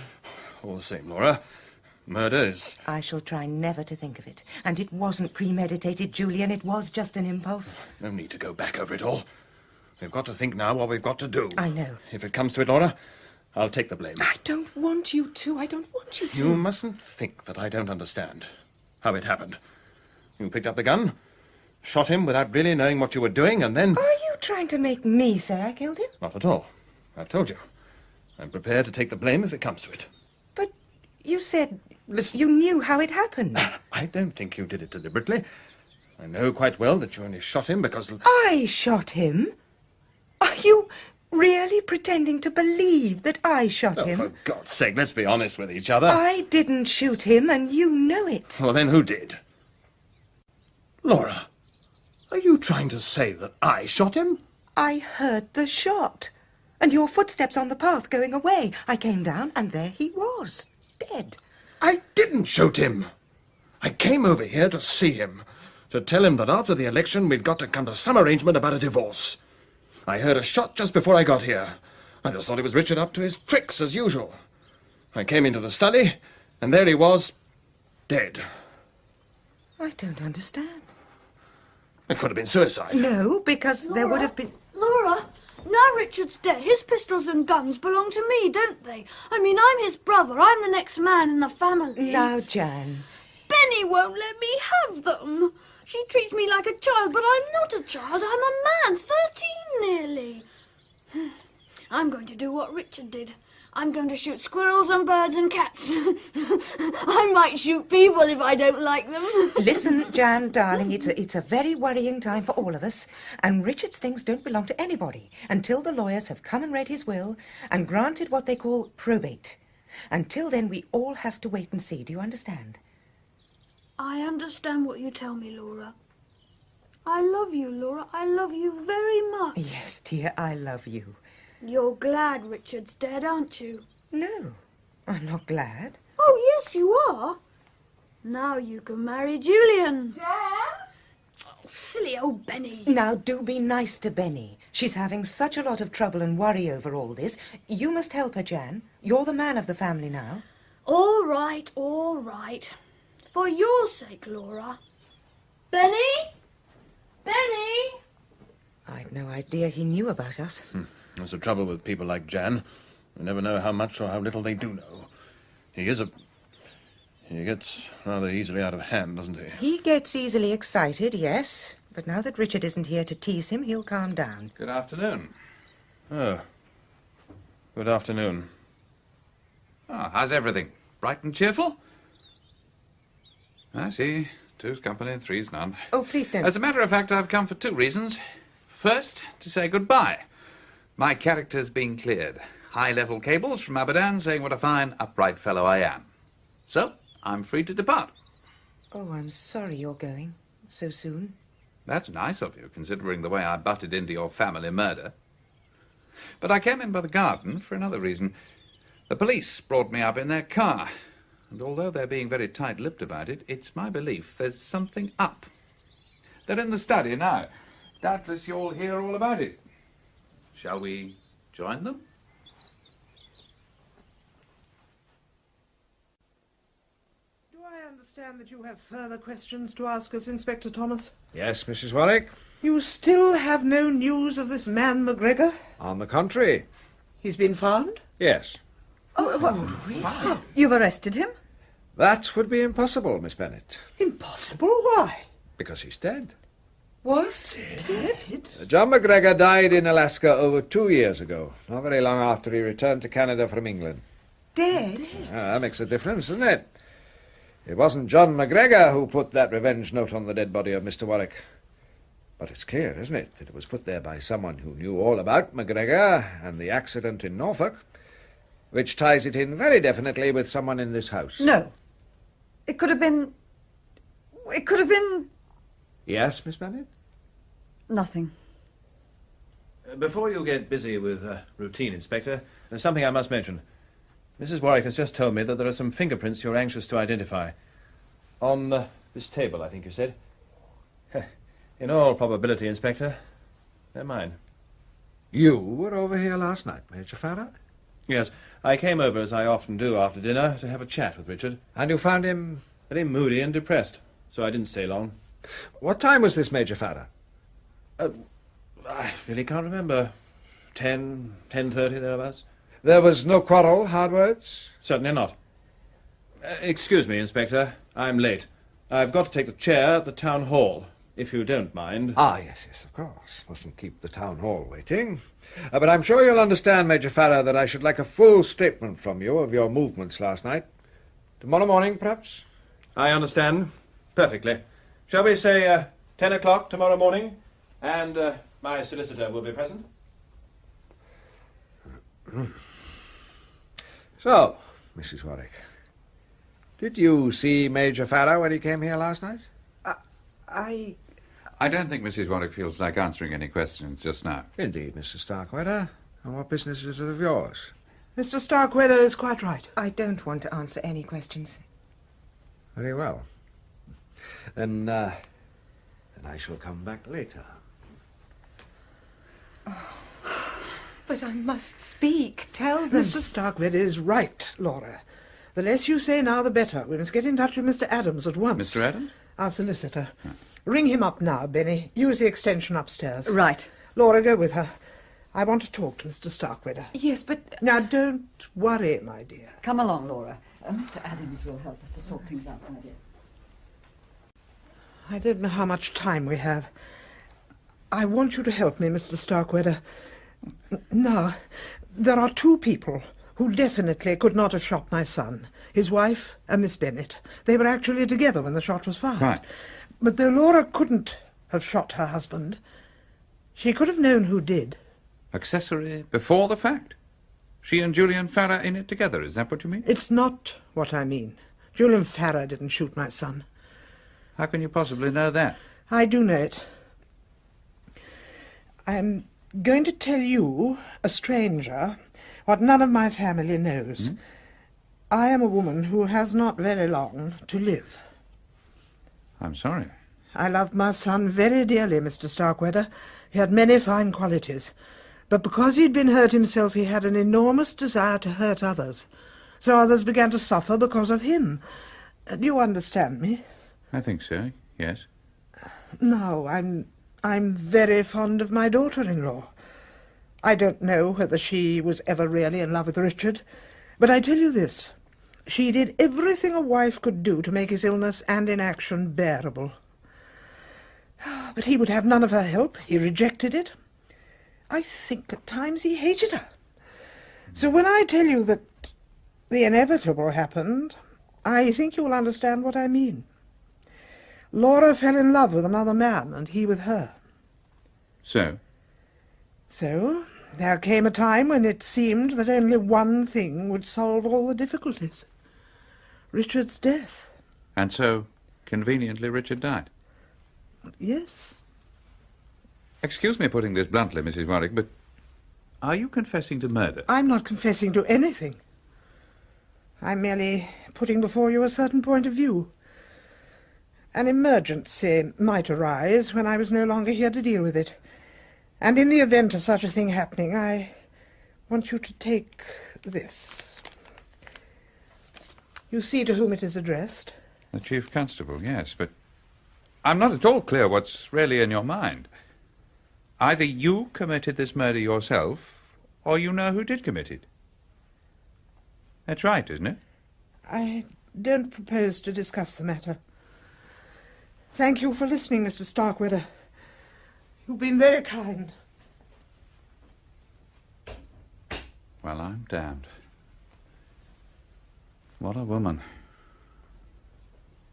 All the same, Laura. Murder is... I shall try never to think of it. And it wasn't premeditated, Julian. It was just an impulse. No need to go back over it all. We've got to think now what we've got to do. I know. If it comes to it, Laura, I'll take the blame. I don't want you to. I don't want you to. You mustn't think that I don't understand how it happened. You picked up the gun, shot him without really knowing what you were doing, and then... Are you trying to make me say I killed him? Not at all. I've told you. I'm prepared to take the blame if it comes to it. But you said... Listen. You knew how it happened. I don't think you did it deliberately. I know quite well that you only shot him because... I shot him? Are you really pretending to believe that I shot him? For God's sake, let's be honest with each other. I didn't shoot him, and you know it. Well, then who did? Laura, are you trying to say that I shot him? I heard the shot. And your footsteps on the path going away. I came down, and there he was, dead. I didn't shoot him. I came over here to see him, to tell him that after the election we'd got to come to some arrangement about a divorce. I heard a shot just before I got here. I just thought it was Richard up to his tricks as usual. I came into the study, and there he was, dead. I don't understand. It could have been suicide. No, because there would have been... Laura, now Richard's dead. His pistols and guns belong to me, don't they? I mean, I'm his brother. I'm the next man in the family. Now, Jan. Benny won't let me have them. She treats me like a child, but I'm not a child. I'm a man, 13 nearly. I'm going to do what Richard did. I'm going to shoot squirrels and birds and cats. I might shoot people if I don't like them. Listen, Jan, darling, it's a very worrying time for all of us, and Richard's things don't belong to anybody until the lawyers have come and read his will and granted what they call probate. Until then, we all have to wait and see. Do you understand? I understand what you tell me, Laura. I love you, Laura. I love you very much. Yes, dear, I love you. You're glad Richard's dead, aren't you? No, I'm not glad. Oh, yes, you are. Now you can marry Julian. Jan? Oh, silly old Benny. Now, do be nice to Benny. She's having such a lot of trouble and worry over all this. You must help her, Jan. You're the man of the family now. All right, all right. For your sake, Laura. Benny? Benny? I'd no idea he knew about us. That's the trouble with people like Jan. You never know how much or how little they do know. He gets rather easily out of hand, doesn't he? He gets easily excited, yes. But now that Richard isn't here to tease him, he'll calm down. Good afternoon. Oh. Good afternoon. Oh, how's everything? Bright and cheerful? I see. Two's company, three's none. Oh, please don't. As a matter of fact, I've come for 2 reasons. First, to say goodbye. My character's been cleared. High-level cables from Abadan saying what a fine, upright fellow I am. So, I'm free to depart. Oh, I'm sorry you're going so soon. That's nice of you, considering the way I butted into your family murder. But I came in by the garden for another reason. The police brought me up in their car. And although they're being very tight-lipped about it, it's my belief there's something up. They're in the study now. Doubtless you'll hear all about it. Shall we join them? Do I understand that you have further questions to ask us, Inspector Thomas? Yes, Mrs. Warwick. You still have no news of this man McGregor? On the contrary. He's been found? Yes. You've arrested him? That would be impossible, Miss Bennet. Impossible? Why? Because he's dead. Was dead? John McGregor died in Alaska over 2 years ago, not very long after he returned to Canada from England. Dead? That makes a difference, doesn't it? It wasn't John McGregor who put that revenge note on the dead body of Mr. Warwick. But it's clear, isn't it, that it was put there by someone who knew all about McGregor and the accident in Norfolk, which ties it in very definitely with someone in this house. No. It could have been... Yes, Miss Bennet? Nothing. Before you get busy with routine, Inspector, there's something I must mention. Mrs. Warwick has just told me that there are some fingerprints you're anxious to identify. On this table, I think you said. In all probability, Inspector, they're mine. You were over here last night, Major Farrar? Yes, I came over, as I often do after dinner, to have a chat with Richard. And you found him... Very moody and depressed, so I didn't stay long. What time was this, Major Farrar? I really can't remember. 10:30, thereabouts? There was no quarrel, hard words? Certainly not. Excuse me, Inspector. I'm late. I've got to take the chair at the town hall, if you don't mind. Ah, yes, of course. Mustn't keep the town hall waiting. But I'm sure you'll understand, Major Farrar, that I should like a full statement from you of your movements last night. Tomorrow morning, perhaps? I understand. Perfectly. Shall we say 10 o'clock tomorrow morning? And my solicitor will be present? So, Mrs. Warwick, did you see Major Farrar when he came here last night? I don't think Mrs. Warwick feels like answering any questions just now. Indeed, Mr. Starkweather. And what business is it of yours? Mr. Starkweather is quite right. I don't want to answer any questions. Very well. Then I shall come back later. But I must speak. Tell them. Mr. Starkweather is right, Laura. The less you say now, the better. We must get in touch with Mr. Adams at once. Mr. Adams? Our solicitor. Ring him up now, Benny. Use the extension upstairs. Right. Laura, go with her. I want to talk to Mr. Starkweather. Yes, but... Now, don't worry, my dear. Come along, Laura. Mr. Adams will help us to sort things out, my dear. I don't know how much time we have. I want you to help me, Mr. Starkweather. Now, there are 2 people who definitely could not have shot my son, his wife and Miss Bennet. They were actually together when the shot was fired. Right. But though Laura couldn't have shot her husband, she could have known who did. Accessory before the fact? She and Julian Farrar in it together, is that what you mean? It's not what I mean. Julian Farrar didn't shoot my son. How can you possibly know that? I do know it. I'm going to tell you, a stranger, what none of my family knows. I am a woman who has not very long to live. I'm sorry. I loved my son very dearly, Mr. Starkweather. He had many fine qualities. But because he'd been hurt himself, he had an enormous desire to hurt others. So others began to suffer because of him. Do you understand me? I think so, yes. No, I'm very fond of my daughter-in-law. I don't know whether she was ever really in love with Richard, but I tell you this. She did everything a wife could do to make his illness and inaction bearable. But he would have none of her help. He rejected it. I think at times he hated her. So when I tell you that the inevitable happened, I think you will understand what I mean. Laura fell in love with another man, and he with her. So? So, there came a time when it seemed that only one thing would solve all the difficulties. Richard's death. And so, conveniently, Richard died? Yes. Excuse me putting this bluntly, Mrs. Warwick, but are you confessing to murder? I'm not confessing to anything. I'm merely putting before you a certain point of view. An emergency might arise when I was no longer here to deal with it. And in the event of such a thing happening, I want you to take this. You see to whom it is addressed? The Chief Constable, yes, but I'm not at all clear what's really in your mind. Either you committed this murder yourself, or you know who did commit it. That's right, isn't it? I don't propose to discuss the matter. Thank you for listening, Mr. Starkweather. You've been very kind. Well, I'm damned. What a woman.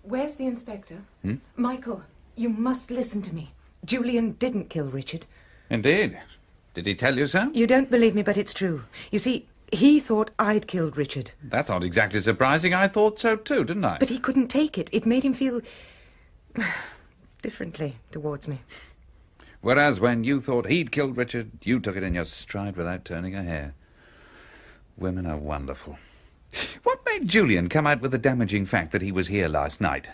Where's the inspector? Hmm? Michael, you must listen to me. Julian didn't kill Richard. Indeed. Did he tell you so? You don't believe me, but it's true. You see, he thought I'd killed Richard. That's not exactly surprising. I thought so too, didn't I? But he couldn't take it. It made him feel differently towards me. Whereas when you thought he'd killed Richard, you took it in your stride without turning a hair. Women are wonderful. What made Julian come out with the damaging fact that he was here last night?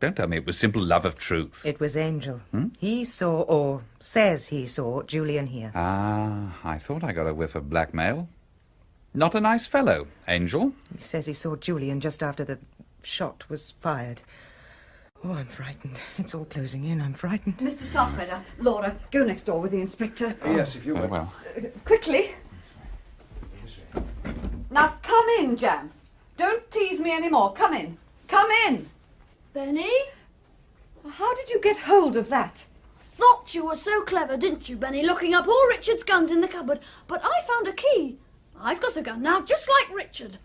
Don't tell me it was simple love of truth. It was Angel. He saw, or says he saw, Julian here. Ah, I thought I got a whiff of blackmail. Not a nice fellow, Angel. He says he saw Julian just after the shot was fired. Oh, I'm frightened. It's all closing in. I'm frightened. Mr. Starkweather, Laura, go next door with the inspector. Yes, if you Very will. well. Quickly. Now come in, Jan. Don't tease me any more. Come in. Come in. Benny? How did you get hold of that? Thought you were so clever, didn't you, Benny, looking up all Richard's guns in the cupboard. But I found a key. I've got a gun now, just like Richard.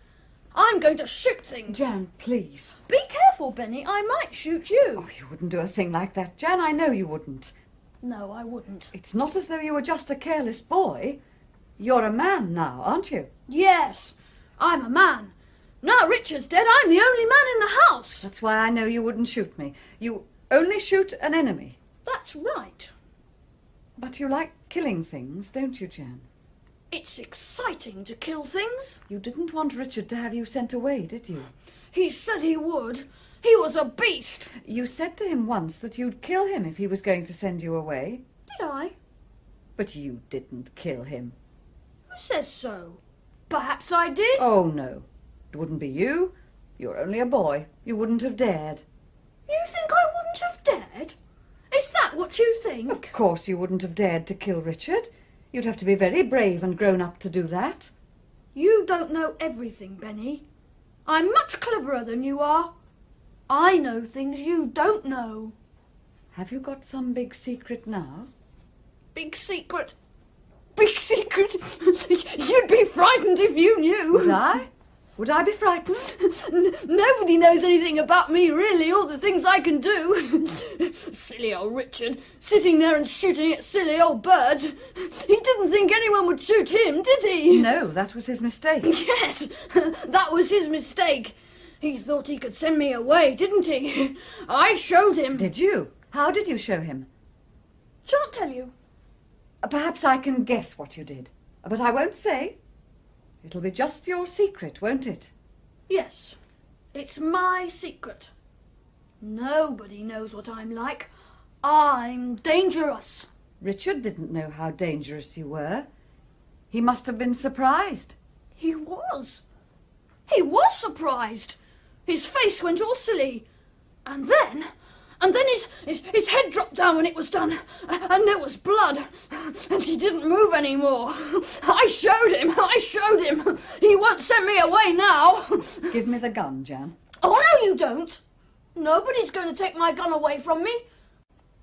I'm going to shoot things. Jan, please. Be careful, Benny. I might shoot you. Oh, you wouldn't do a thing like that, Jan. I know you wouldn't. No, I wouldn't. It's not as though you were just a careless boy. You're a man now, aren't you? Yes, I'm a man. Now Richard's dead, I'm the only man in the house. That's why I know you wouldn't shoot me. You only shoot an enemy. That's right. But you like killing things, don't you, Jan? It's exciting to kill things. You didn't want Richard to have you sent away, did you? He said he would. He was a beast. You said to him once that you'd kill him if he was going to send you away. Did I? But you didn't kill him. Who says so? Perhaps I did. Oh, no. It wouldn't be you. You're only a boy. You wouldn't have dared. You think I wouldn't have dared? Is that what you think? Of course you wouldn't have dared to kill Richard. You'd have to be very brave and grown up to do that. You don't know everything, Benny. I'm much cleverer than you are. I know things you don't know. Have you got some big secret now? Big secret. Big secret. You'd be frightened if you knew. Would I? Would I be frightened? Nobody knows anything about me, really, or the things I can do. Silly old Richard, sitting there and shooting at silly old birds. He didn't think anyone would shoot him, did he? No, that was his mistake. Yes, that was his mistake. He thought he could send me away, didn't he? I showed him. Did you? How did you show him? Shan't tell you. Perhaps I can guess what you did, but I won't say. It'll be just your secret, won't it? Yes, it's my secret. Nobody knows what I'm like. I'm dangerous. Richard didn't know how dangerous you were. He must have been surprised. He was. He was surprised. His face went all silly. And then his head dropped down when it was done. And there was blood. And he didn't move anymore. I showed him. He won't send me away now. Give me the gun, Jan. Oh, no, you don't. Nobody's going to take my gun away from me.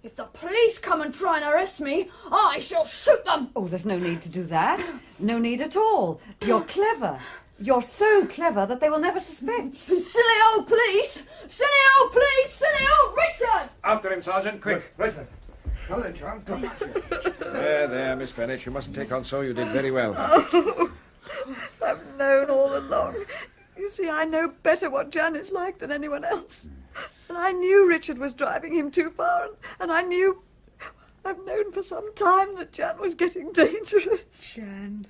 If the police come and try and arrest me, I shall shoot them. Oh, there's no need to do that. No need at all. You're clever. You're so clever that they will never suspect. Silly old police! Silly old police! Silly old Richard! After him, Sergeant, quick. Right, sir. Now then, John, come back here. There, Miss Bennett, you mustn't take on so. You did very well. I've known all along. You see, I know better what Jan is like than anyone else. And I knew Richard was driving him too far, and I've known for some time that Jan was getting dangerous. Jan.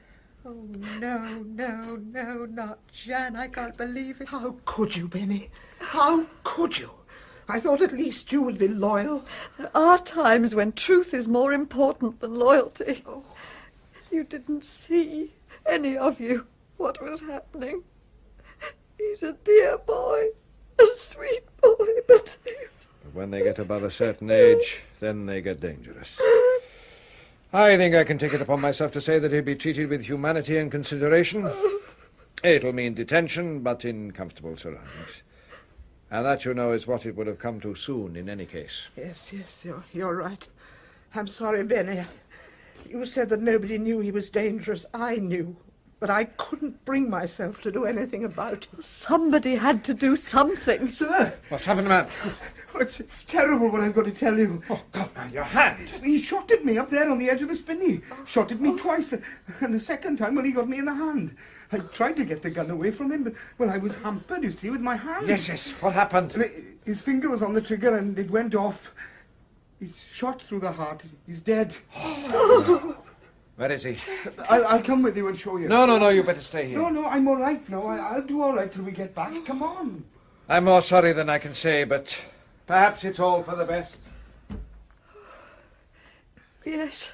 Oh, no, not Jan. I can't believe it. How could you, Benny? How could you? I thought at least you would be loyal. There are times when truth is more important than loyalty. Oh. You didn't see, any of you, what was happening. He's a dear boy, a sweet boy, but When they get above a certain age, then they get dangerous. I think I can take it upon myself to say that he'll be treated with humanity and consideration. It'll mean detention, but in comfortable surroundings. And that, you know, is what it would have come to soon in any case. Yes, you're right. I'm sorry, Benny. You said that nobody knew he was dangerous. I knew. But I couldn't bring myself to do anything about it. somebody had to do something. Sir! What's happened, man? It's terrible what I've got to tell you. Oh, God, man, your hand! He shot at me up there on the edge of the spinney. Shot at me twice, and the second time when he got me in the hand. I tried to get the gun away from him, but, well, I was hampered, you see, with my hand. Yes, what happened? His finger was on the trigger and it went off. He's shot through the heart. He's dead. Where is he? I'll come with you and show you. No, you better stay here. No, I'm all right now. I'll do all right till we get back. Come on. I'm more sorry than I can say, but perhaps it's all for the best. Yes,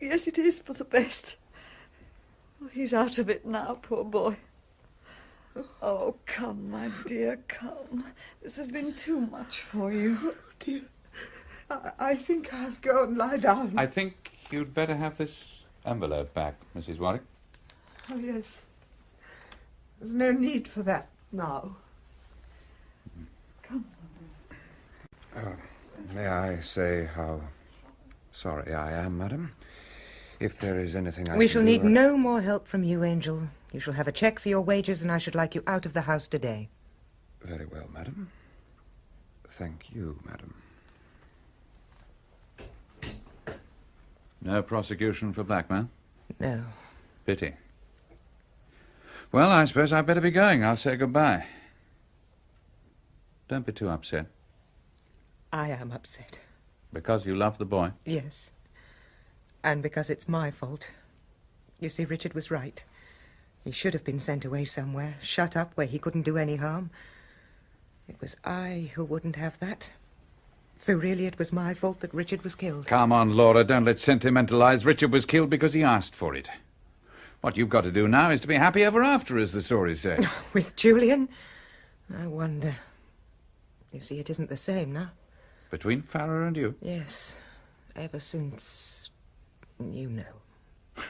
it is for the best. He's out of it now, poor boy. Oh, come, my dear, come. This has been too much for you. Oh, dear. I think I'll go and lie down. I think you'd better have this envelope back, Mrs. Warwick. Oh, yes. There's no need for that now. Come. May I say how sorry I am, madam? If there is anything I We can shall do, need no more help from you, Angel. You shall have a cheque for your wages, and I should like you out of the house today. Very well, madam. Thank you, madam. No prosecution for blackmail? No. Pity. Well, I suppose I'd better be going. I'll say goodbye. Don't be too upset. I am upset. Because you love the boy? Yes. And because it's my fault. You see, Richard was right. He should have been sent away somewhere, shut up where he couldn't do any harm. It was I who wouldn't have that. So really it was my fault that Richard was killed. Come on, Laura, don't let's sentimentalise. Richard was killed because he asked for it. What you've got to do now is to be happy ever after, as the stories say. With Julian? I wonder. You see, it isn't the same now. Between Farrer and you? Yes. Ever since... you know.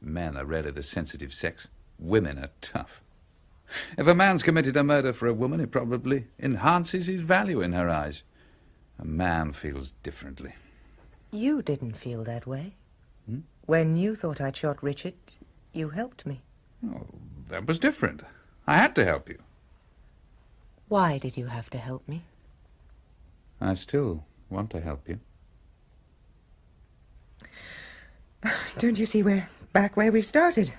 Men are rarely the sensitive sex. Women are tough. If a man's committed a murder for a woman, it probably enhances his value in her eyes. A man feels differently. You didn't feel that way. Hmm? When you thought I'd shot Richard, you helped me. Oh, that was different. I had to help you. Why did you have to help me? I still want to help you. Don't you see we're back where we started?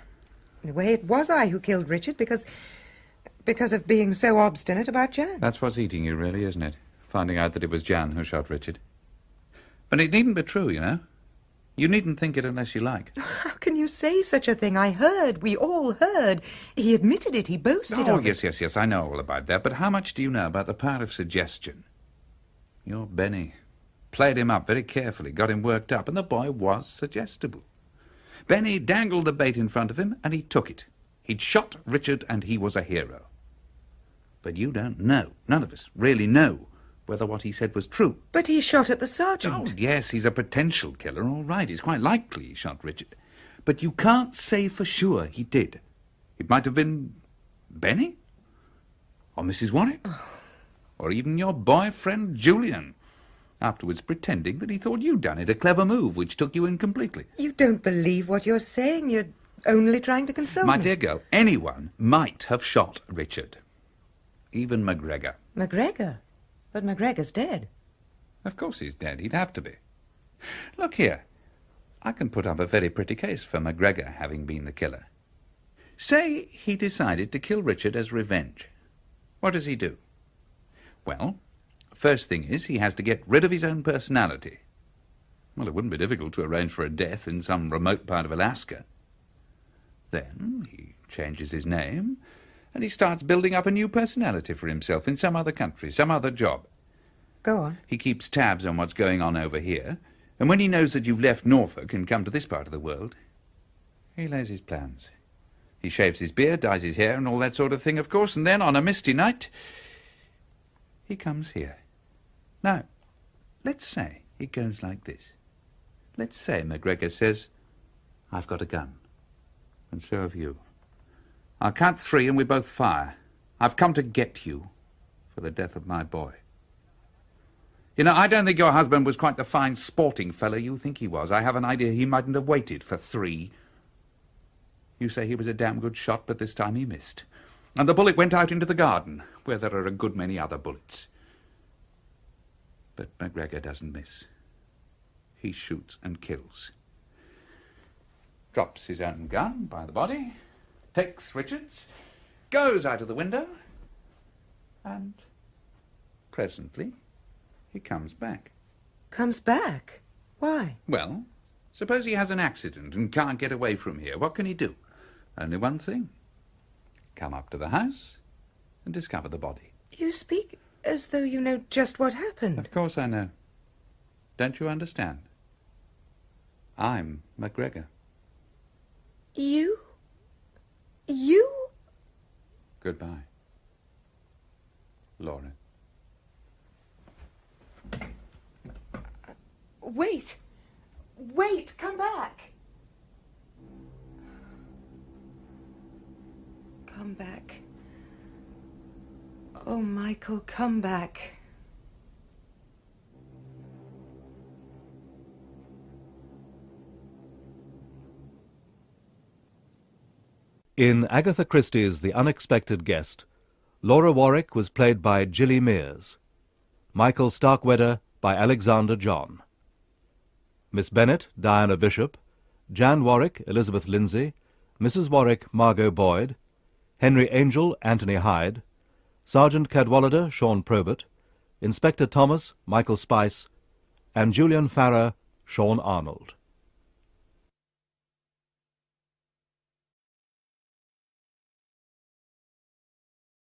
In a way, it was I who killed Richard because of being so obstinate about Jan. That's what's eating you, really, isn't it? Finding out that it was Jan who shot Richard. But it needn't be true, you know. You needn't think it unless you like. How can you say such a thing? I heard. We all heard. He admitted it. He boasted of it. Yes. I know all about that. But how much do you know about the power of suggestion? Your Benny played him up very carefully, got him worked up, and the boy was suggestible. Benny dangled the bait in front of him, and he took it. He'd shot Richard, and he was a hero. But you don't know, none of us really know, whether what he said was true. But he shot at the sergeant. Oh, yes, he's a potential killer, all right. It's quite likely he shot Richard. But you can't say for sure he did. It might have been Benny, or Mrs. Warwick, or even your boyfriend Julian, afterwards pretending that he thought you'd done it, a clever move which took you in completely. You don't believe what you're saying. You're only trying to console My me. dear girl, anyone might have shot Richard. Even MacGregor. MacGregor? But MacGregor's dead. Of course he's dead. He'd have to be. Look here. I can put up a very pretty case for MacGregor having been the killer. Say he decided to kill Richard as revenge. What does he do? Well, first thing is he has to get rid of his own personality. Well, it wouldn't be difficult to arrange for a death in some remote part of Alaska. Then he changes his name, and he starts building up a new personality for himself in some other country, some other job. Go on. He keeps tabs on what's going on over here, and when he knows that you've left Norfolk and come to this part of the world, he lays his plans. He shaves his beard, dyes his hair, and all that sort of thing, of course, and then, on a misty night, he comes here. Now, let's say it goes like this. Let's say MacGregor says, I've got a gun, and so have you. I'll count 3 and we both fire. I've come to get you for the death of my boy. You know, I don't think your husband was quite the fine sporting fellow you think he was. I have an idea he mightn't have waited for 3. You say he was a damn good shot, but this time he missed. And the bullet went out into the garden, where there are a good many other bullets. But MacGregor doesn't miss. He shoots and kills. Drops his own gun by the body, takes Richard's, goes out of the window, and presently he comes back. Comes back? Why? Well, suppose he has an accident and can't get away from here. What can he do? Only one thing. Come up to the house and discover the body. You speak as though you know just what happened. Of course I know. Don't you understand? I'm MacGregor. You? Goodbye, Laura. Wait, come back. Come back. Oh, Michael, come back. In Agatha Christie's The Unexpected Guest, Laura Warwick was played by Gilly Mears, Michael Starkweather by Alexander John, Miss Bennet, Diana Bishop, Jan Warwick, Elizabeth Lindsay, Mrs. Warwick, Margot Boyd, Henry Angel, Anthony Hyde, Sergeant Cadwallader, Sean Probert, Inspector Thomas, Michael Spice, and Julian Farrer, Sean Arnold.